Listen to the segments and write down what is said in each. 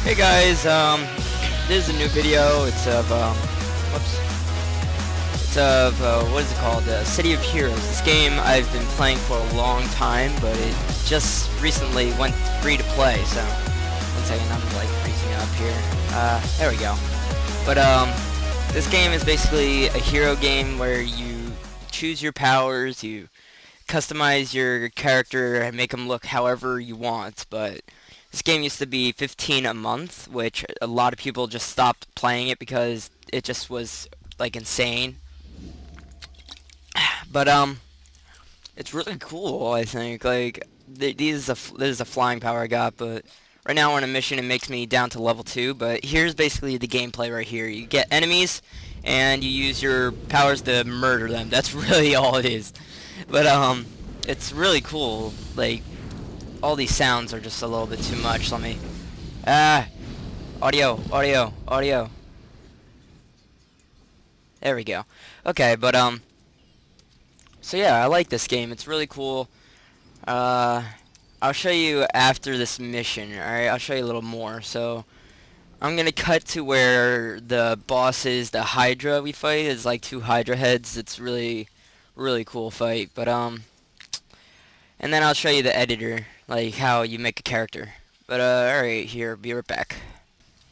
Hey guys, this is a new video. What is it called? City of Heroes. This game I've been playing for a long time, but it just recently went free to play. So, one second, I'm like freezing up here. There we go. But this game is basically a hero game where you choose your powers, you customize your character and make them look however you want, but this game used to be 15 a month, which a lot of people just stopped playing it because it just was like insane. But it's really cool. I think like this is a flying power I got, but right now we're on a mission. It makes me down to level 2. But here's basically the gameplay right here. You get enemies, and you use your powers to murder them. That's really all it is. But it's really cool. Like all these sounds are just a little bit too much. Let me audio. There we go. Okay, but so yeah, I like this game. It's really cool. I'll show you after this mission. Alright, I'll show you a little more. So I'm gonna cut to where the boss is, the Hydra we fight. It's like 2 Hydra heads. It's really cool fight. But and then I'll show you the editor, like how you make a character. But alright, here, be right back.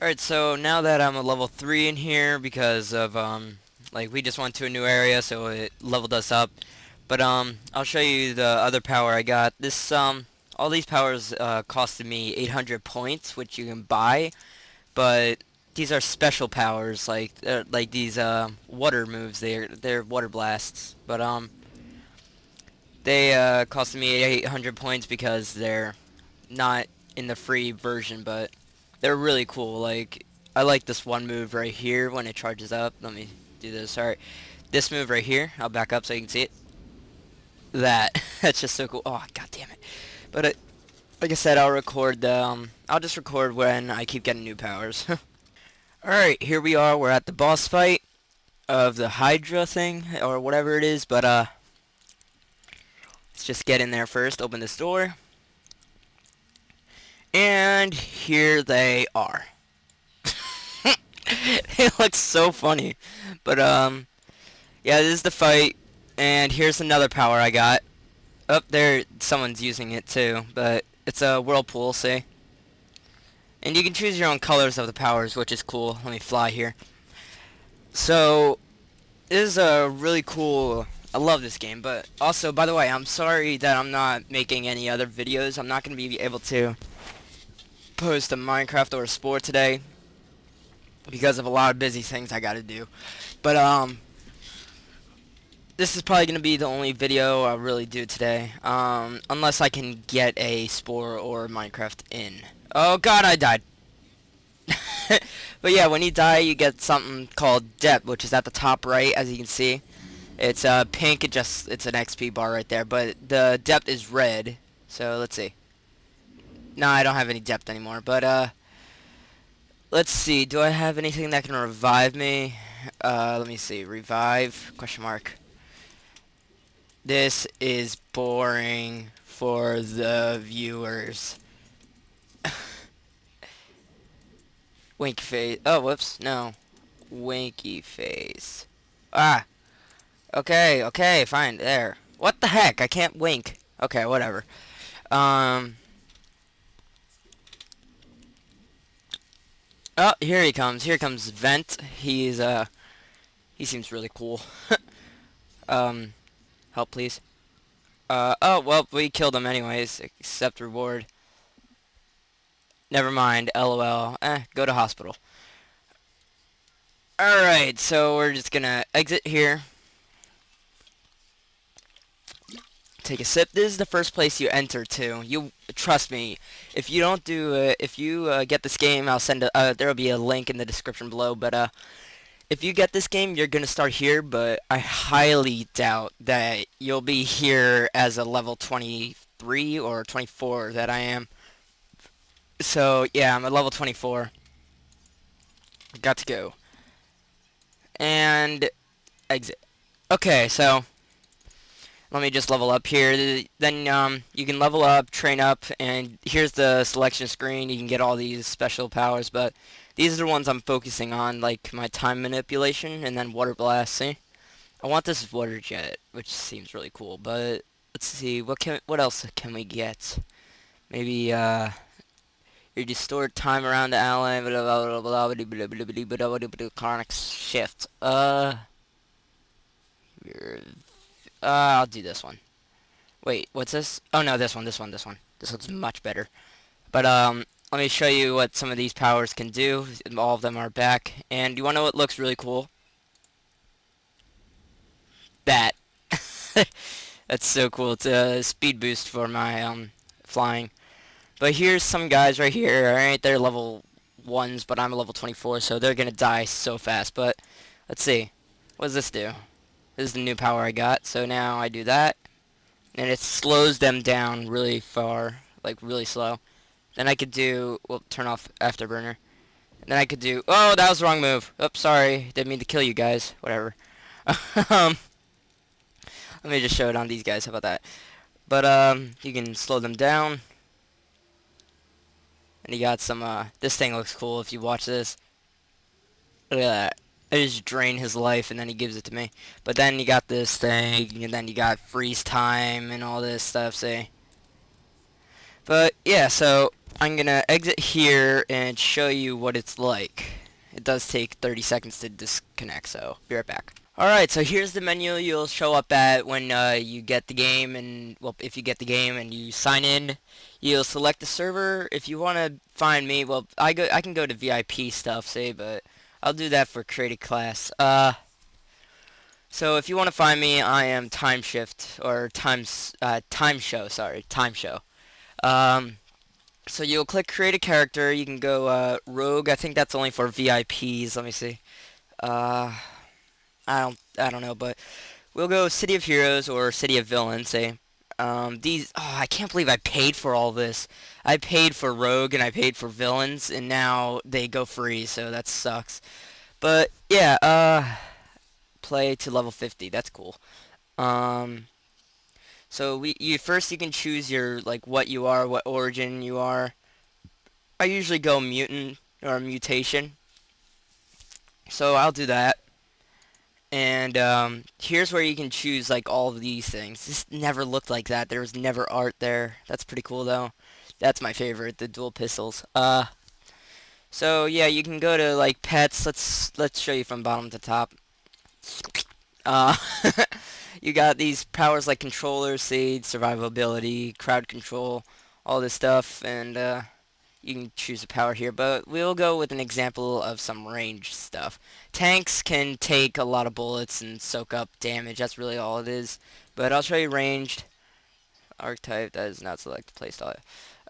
Alright, so now that I'm a level 3 in here because of like we just went to a new area, so it leveled us up. But I'll show you the other power I got. This all these powers costed me 800 points, which you can buy, but these are special powers, like these water moves. They're water blasts, but they costed me 800 points because they're not in the free version, but they're really cool. Like I like this one move right here when it charges up. Let me do this. Alright, this move right here. I'll back up so you can see it. That's just so cool. Oh, god damn it. But like I said, I'll just record when I keep getting new powers. Alright, here we are. We're at the boss fight of the Hydra thing, or whatever it is, but let's just get in there first. Open this door. And here they are. They look so funny. But yeah, this is the fight. And here's another power I got. Up there, someone's using it too, but it's a whirlpool, see? And you can choose your own colors of the powers, which is cool. Let me fly here. So, this is a really cool... I love this game, but also, by the way, I'm sorry that I'm not making any other videos. I'm not going to be able to post a Minecraft or a sport today because of a lot of busy things I got to do. But, this is probably going to be the only video I really do today, unless I can get a Spore or Minecraft in. Oh god, I died. But yeah, when you die, you get something called depth, which is at the top right, as you can see. It's pink, it's an XP bar right there, but the depth is red. So let's see. No, I don't have any depth anymore, but let's see. Do I have anything that can revive me? Let me see. Revive? Question mark. This is boring for the viewers. Winky face. Oh, whoops. No. Winky face. Ah. Okay, fine. There. What the heck? I can't wink. Okay, whatever. Oh, here he comes. Here comes Vent. He seems really cool. Help, please. Oh, well, we killed him anyways. Accept reward. Never mind. LOL. Go to hospital. Alright, so we're just gonna exit here. Take a sip. This is the first place you enter to. You trust me. If you don't do, if you get this game, I'll send there will be a link in the description below. But if you get this game, you're gonna start here. But I highly doubt that you'll be here as a level 23 or 24 that I am. So yeah, I'm at level 24. Got to go. And exit. Okay, so let me just level up here. Then you can level up, train up, and here's the selection screen. You can get all these special powers, but these are the ones I'm focusing on, like my time manipulation and then water blast. See, I want this water jet, which seems really cool. But let's see, what else can we get? Maybe you distort time around the ally. Chronic shift. I'll do this one. Wait, what's this? Oh no, this one. This one's much better. But let me show you what some of these powers can do. All of them are back. And you want to know what looks really cool? That. That's so cool. It's a speed boost for my flying. But here's some guys right here. Alright, they're level 1s, but I'm a level 24, so they're gonna die so fast. But let's see. What does this do? This is the new power I got. So now I do that, and it slows them down really far, like really slow. Then I could do, well, turn off afterburner. And then I could do, oh, that was the wrong move. Oops, sorry. Didn't mean to kill you guys. Whatever. um, let me just show it on these guys. How about that? But you can slow them down. And you got some, this thing looks cool if you watch this. Look at that. I just drain his life and then he gives it to me. But then you got this thing, and then you got freeze time and all this stuff, see? But yeah, so I'm gonna exit here and show you what it's like. It does take 30 seconds to disconnect, so be right back. Alright, so here's the menu you'll show up at when you get the game, and well, if you get the game and you sign in, you'll select the server. If you want to find me, well, I can go to VIP stuff, say, but I'll do that for create a class. So if you want to find me, I am Time Shift or Time Show. Sorry, Time Show. So you'll click create a character. You can go Rogue. I think that's only for VIPs. Let me see. I don't know, but we'll go City of Heroes or City of Villains. Say. I can't believe I paid for all this. I paid for Rogue and I paid for Villains, and now they go free, so that sucks. But yeah, play to level 50. That's cool. Um, so you can choose your like what you are, what origin you are. I usually go mutant or mutation, so I'll do that. And here's where you can choose like all of these things. This never looked like that. There was never art there. That's pretty cool though. That's my favorite, the dual pistols. So yeah, you can go to like pets. Let's show you from bottom to top. Uh, you got these powers like controller, seed, survivability, crowd control, all this stuff, and you can choose a power here, but we'll go with an example of some range stuff. Tanks can take a lot of bullets and soak up damage. That's really all it is. But I'll show you ranged. Archetype, that is not select playstyle.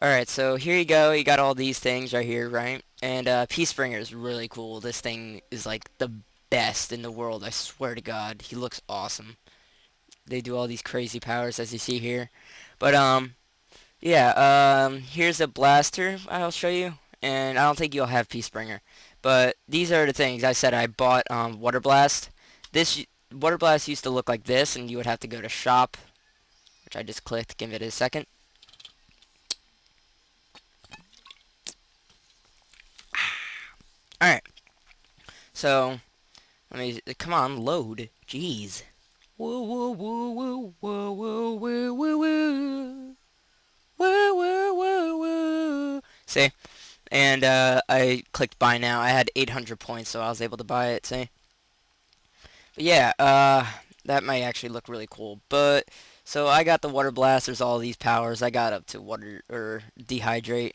Alright, so here you go. You got all these things right here, right? And Peacebringer is really cool. This thing is like the best in the world. I swear to God. He looks awesome. They do all these crazy powers as you see here. But yeah, here's a blaster I'll show you, and I don't think you'll have Peacebringer. But these are the things. I said I bought Water Blast. This Water Blast used to look like this, and you would have to go to shop, which I just clicked. Give it a second. Alright, so, let me, come on, load. Jeez. Woo woo woo woo woo woo woo woo woo. Woo woo woo woo. See? And I clicked buy now. I had 800 points, so I was able to buy it, see? But yeah, that might actually look really cool. But, so I got the Water Blast. There's all these powers. I got up to water, or dehydrate.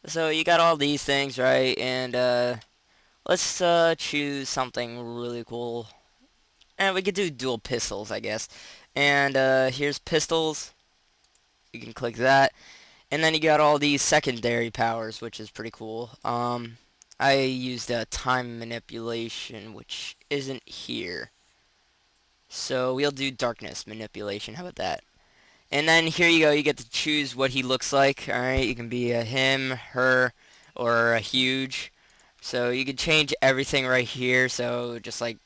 So you got all these things, right? And, let's, choose something really cool. And we could do dual pistols, I guess. And, here's pistols. You can click that. And then you got all these secondary powers, which is pretty cool. I used time manipulation, which isn't here. So we'll do darkness manipulation. How about that? And then here you go. You get to choose what he looks like. Alright, you can be a him, her, or a huge. So you can change everything right here. So just like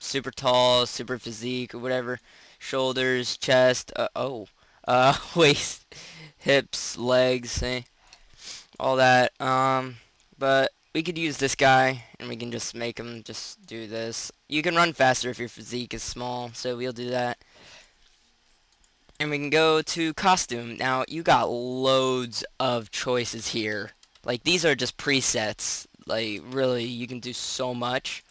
super tall, super physique, or whatever. Shoulders, chest, waist, hips, legs, all that. But we could use this guy, and we can just make him just do this. You can run faster if your physique is small, so we'll do that. And we can go to costume. Now, you got loads of choices here. Like, these are just presets. Like, really, you can do so much.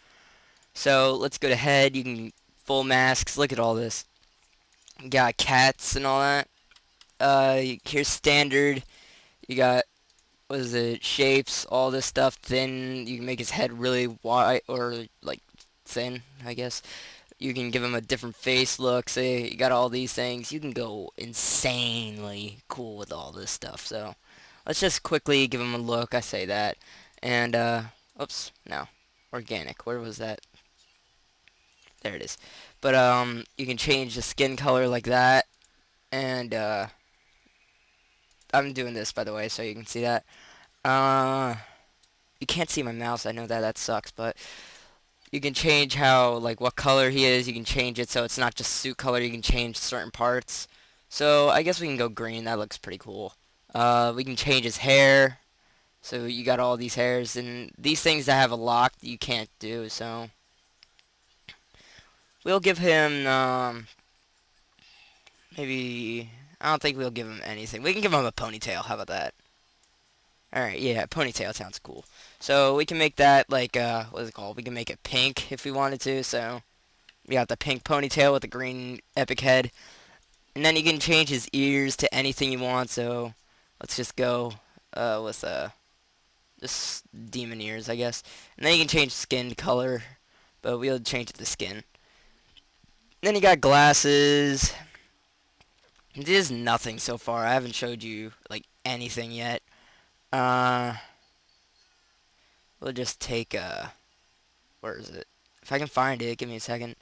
So, let's go to head. You can full masks. Look at all this. You got cats and all that. Here's standard. You got, what is it, shapes, all this stuff. Thin. You can make his head really wide, or, like, thin, I guess. You can give him a different face look. Say you got all these things. You can go insanely cool with all this stuff. So let's just quickly give him a look. I say that. And, oops, no. Organic. Where was that? There it is. But, you can change the skin color like that. And, I'm doing this, by the way, so you can see that. You can't see my mouse. I know that sucks, but you can change how, like, what color he is. You can change it so it's not just suit color. You can change certain parts. So I guess we can go green. That looks pretty cool. We can change his hair. So you got all these hairs, and these things that have a lock you can't do. So we'll give him maybe, I don't think we'll give him anything. We can give him a ponytail. How about that? All right, yeah, ponytail sounds cool. So we can make that like what is it called? We can make it pink if we wanted to. So we got the pink ponytail with the green epic head. And then you can change his ears to anything you want, so let's just go with just demon ears, I guess. And then you can change skin color, but we'll change it to skin. Then you got glasses. It is nothing so far. I haven't showed you like anything yet. Uh, we'll just take where is it? If I can find it, give me a second.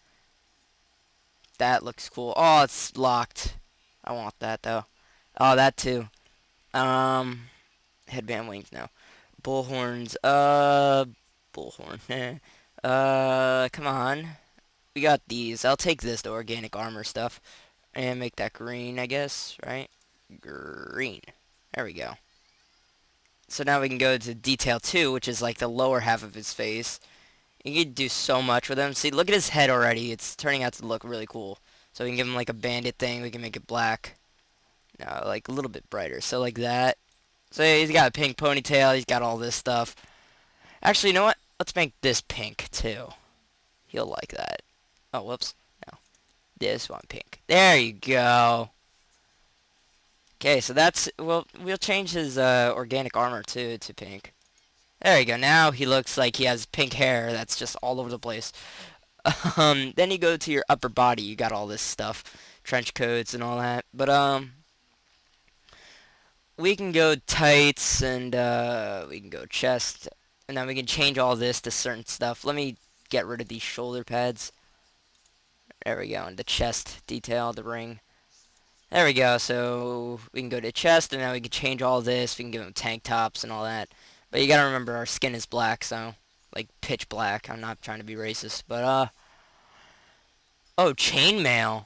That looks cool. Oh, it's locked. I want that though. Oh, that too. Um, headband wings now. Bullhorns. Bullhorn. Come on. We got these. I'll take this, the organic armor stuff, and make that green, I guess, right? Green. There we go. So now we can go to detail 2, which is like the lower half of his face. You can do so much with him. See, look at his head already. It's turning out to look really cool. So we can give him like a bandit thing. We can make it black. No, like a little bit brighter. So like that. So yeah, he's got a pink ponytail. He's got all this stuff. Actually, you know what? Let's make this pink too. He'll like that. Oh, whoops. No. This one pink. There you go. Okay, so that's, well, we'll change his organic armor too to pink. There you go. Now he looks like he has pink hair that's just all over the place. Then you go to your upper body. You got all this stuff, trench coats and all that. But we can go tights, and we can go chest, and then we can change all this to certain stuff. Let me get rid of these shoulder pads. There we go. And the chest detail, the ring. There we go. So we can go to chest, and now we can change all this. We can give them tank tops and all that. But you gotta remember, our skin is black, so like pitch black. I'm not trying to be racist, but oh, chainmail.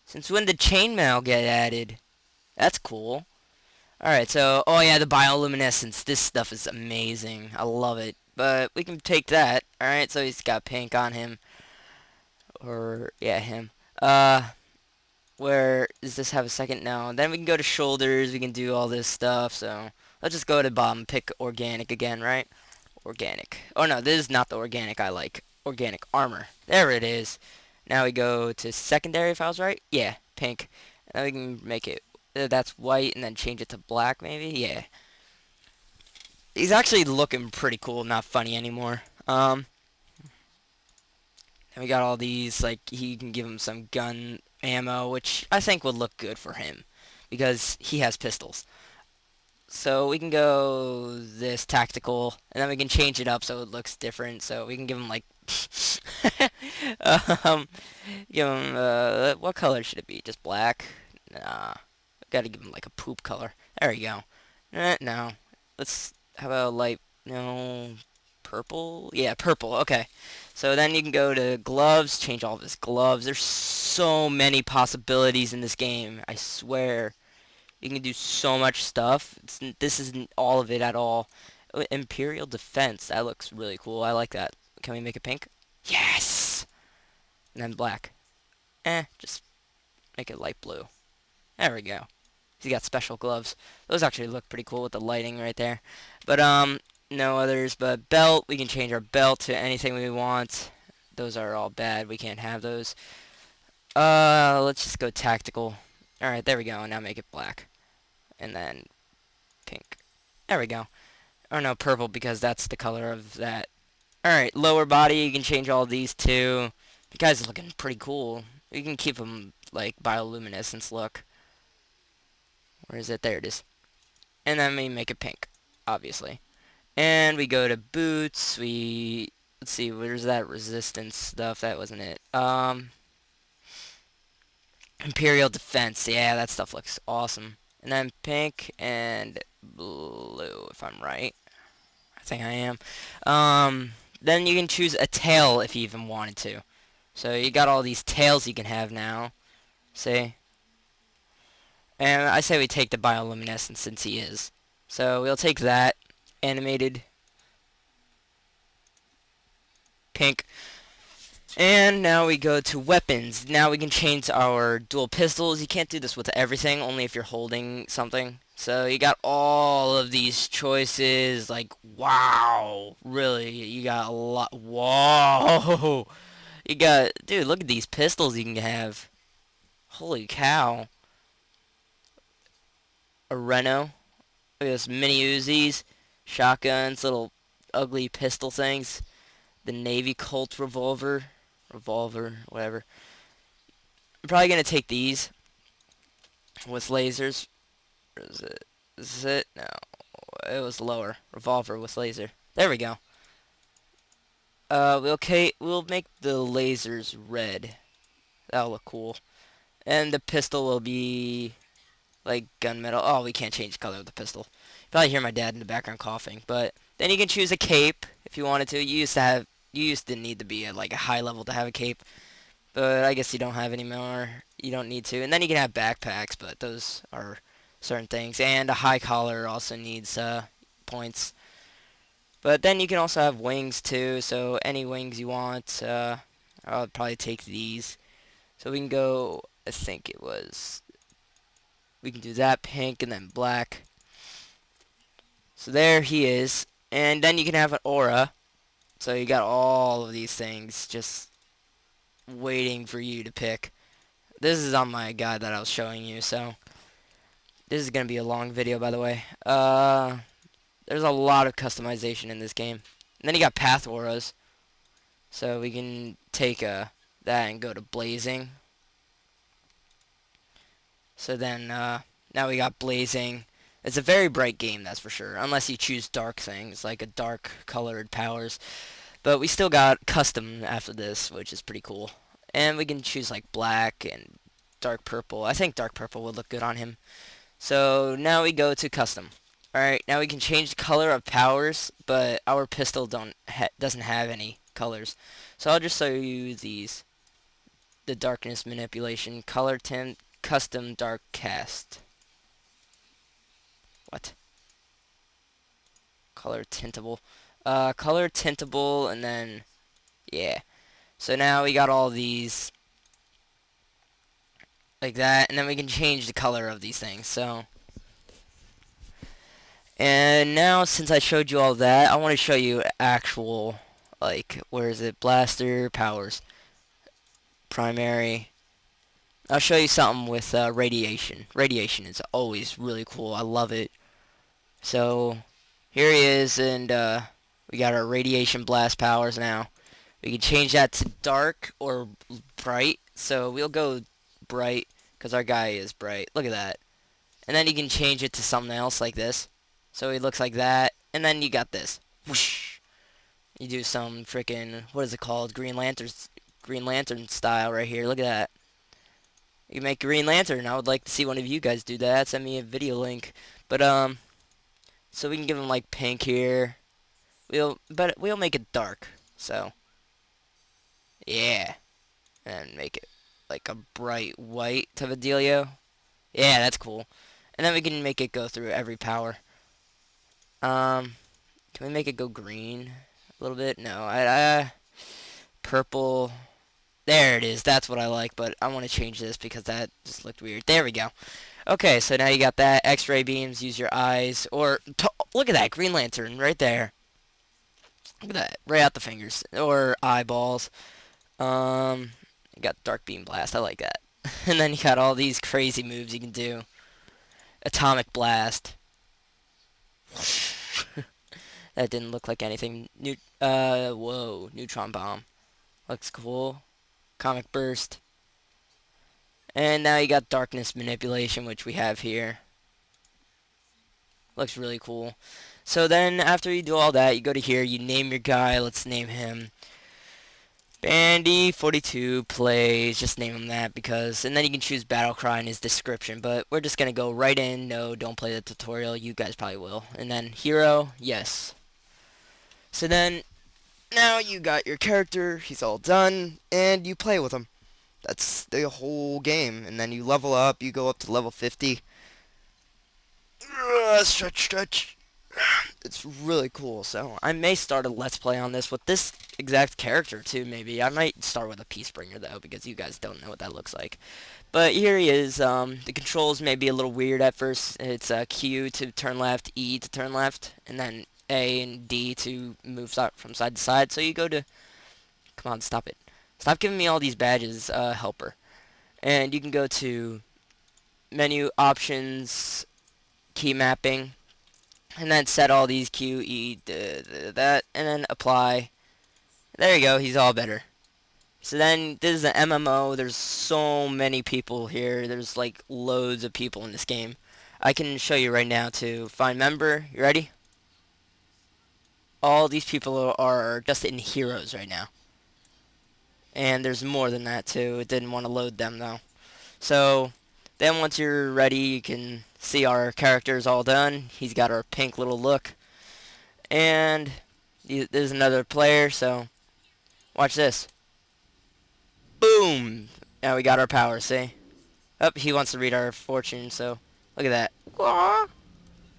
Since when did chainmail get added? That's cool. Alright, so, oh yeah, the bioluminescence. This stuff is amazing. I love it. But we can take that. Alright, so he's got pink on him. Or, yeah, him. Where does this have a second? No. Then we can go to shoulders. We can do all this stuff. So, let's just go to bottom. Pick organic again, right? Organic. Oh no, this is not the organic I like. Organic armor. There it is. Now we go to secondary, if I was right. Yeah, pink. And we can make it, that's white, and then change it to black, maybe. Yeah. He's actually looking pretty cool, not funny anymore. And we got all these, like, he can give him some gun ammo, which I think would look good for him, because he has pistols. So we can go this tactical, and then we can change it up so it looks different. So we can give him like, um, give him what color should it be? Just black? Nah, gotta give him like a poop color. There we go. No, let's, how about light? No, purple. Yeah, purple. Okay. So then you can go to gloves, change all of his gloves. There's so many possibilities in this game. I swear. You can do so much stuff. This isn't all of it at all. Imperial Defense. That looks really cool. I like that. Can we make it pink? Yes! And then black. Just make it light blue. There we go. He's got special gloves. Those actually look pretty cool with the lighting right there. But, no others. But belt, we can change our belt to anything we want. Those are all bad. We can't have those. Let's just go tactical. Alright, there we go. Now make it black. And then pink. There we go. Or no, purple, because that's the color of that. Alright, lower body, you can change all these too. You guys are looking pretty cool. You can keep them, like, bioluminescence look. Where is it? There it is. And then we make it pink, obviously. And we go to boots. Let's see, where's that resistance stuff? That wasn't it. Imperial Defense. Yeah, that stuff looks awesome. And then pink and blue, if I'm right. I think I am. Then you can choose a tail if you even wanted to. So you got all these tails you can have now. See? And I say we take the bioluminescence since he is. So we'll take that. Animated. Pink. And now we go to weapons. Now we can change our dual pistols. You can't do this with everything, only if you're holding something. So you got all of these choices. Like, wow. Really, you got a lot. Whoa. You got, dude, look at these pistols you can have. Holy cow. A Reno. Look at this mini Uzis. Shotguns, little ugly pistol things. The Navy Colt revolver. Whatever. I'm probably going to take these with lasers. Where is it? Is this it? No. It was lower. Revolver with laser. There we go. We'll make the lasers red. That'll look cool. And the pistol will be like gunmetal. Oh, we can't change the color of the pistol. You probably hear my dad in the background coughing. But then you can choose a cape if you wanted to. You used to need to be at like a high level to have a cape. But I guess you don't have anymore. You don't need to. And then you can have backpacks, but those are certain things. And a high collar also needs points. But then you can also have wings too. So any wings you want, I'll probably take these. So we can go, I think it was, we can do that pink and then black. So there he is. And then you can have an aura. So you got all of these things just waiting for you to pick. This is on my guide that I was showing you, so this is going to be a long video, by the way. There's a lot of customization in this game. And then you got path auras. So we can take that and go to blazing. So then now we got blazing. It's a very bright game, that's for sure. Unless you choose dark things, like a dark colored powers. But we still got custom after this, which is pretty cool. And we can choose like black and dark purple. I think dark purple would look good on him. So now we go to custom. Alright, now we can change the color of powers, but our pistol doesn't have any colors. So I'll just show you these. The darkness manipulation, color tint, custom dark cast. What? Color tintable. Color tintable, and then, yeah. So now we got all these like that, and then we can change the color of these things. So, and now since I showed you all that, I want to show you actual, like, where is it? Blaster powers. Primary. I'll show you something with radiation. Radiation is always really cool. I love it. So, here he is, and we got our radiation blast powers now. We can change that to dark or bright. So we'll go bright because our guy is bright. Look at that. And then you can change it to something else like this. So he looks like that. And then you got this. Whoosh. You do some freaking, what is it called? Green Lantern style right here. Look at that. You make Green Lantern. I would like to see one of you guys do that. Send me a video link. But so we can give him like pink here. We'll make it dark. So yeah, and make it like a bright white type of dealio. Yeah, that's cool. And then we can make it go through every power. Um, can we make it go green a little bit? No, purple. There it is. That's what I like, but I want to change this because that just looked weird. There we go. Okay, so now you got that. X-ray beams, use your eyes. Or, look at that. Green Lantern right there. Look at that. Right out the fingers. Or eyeballs. You got Dark Beam Blast. I like that. And then you got all these crazy moves you can do. Atomic Blast. That didn't look like anything. Whoa. Neutron Bomb. Looks cool. Comic Burst. And now you got Darkness Manipulation, which we have here. Looks really cool. So then, after you do all that, you go to here, you name your guy. Let's name him Bandy42 Plays. Just name him that because... And then you can choose Battle Cry in his description. But we're just going to go right in. No, don't play the tutorial. You guys probably will. And then Hero, yes. So then, now you got your character. He's all done. And you play with him. That's the whole game. And then you level up. You go up to level 50. Stretch. It's really cool. So I may start a let's play on this with this exact character too. Maybe I might start with a Peacebringer though, because you guys don't know what that looks like. But here he is. The controls may be a little weird at first. It's Q to turn left, E to turn left, and then A and D to move from side to side. So you go to... Come on, stop it. Stop giving me all these badges, helper. And you can go to menu options, key mapping, and then set all these Q, E, that, and then apply. There you go, he's all better. So then, this is an MMO, there's so many people here, there's like loads of people in this game. I can show you right now to find member, you ready? All these people are just in heroes right now. And there's more than that too, it didn't want to load them though. So, then once you're ready, you can see our character's all done. He's got our pink little look. And there's another player, so watch this. Boom! Now we got our power, see? Oh, he wants to read our fortune, so look at that. Aww.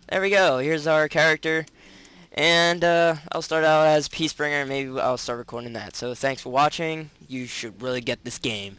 There we go. Here's our character. And I'll start out as Peacebringer, and maybe I'll start recording that. So thanks for watching. You should really get this game.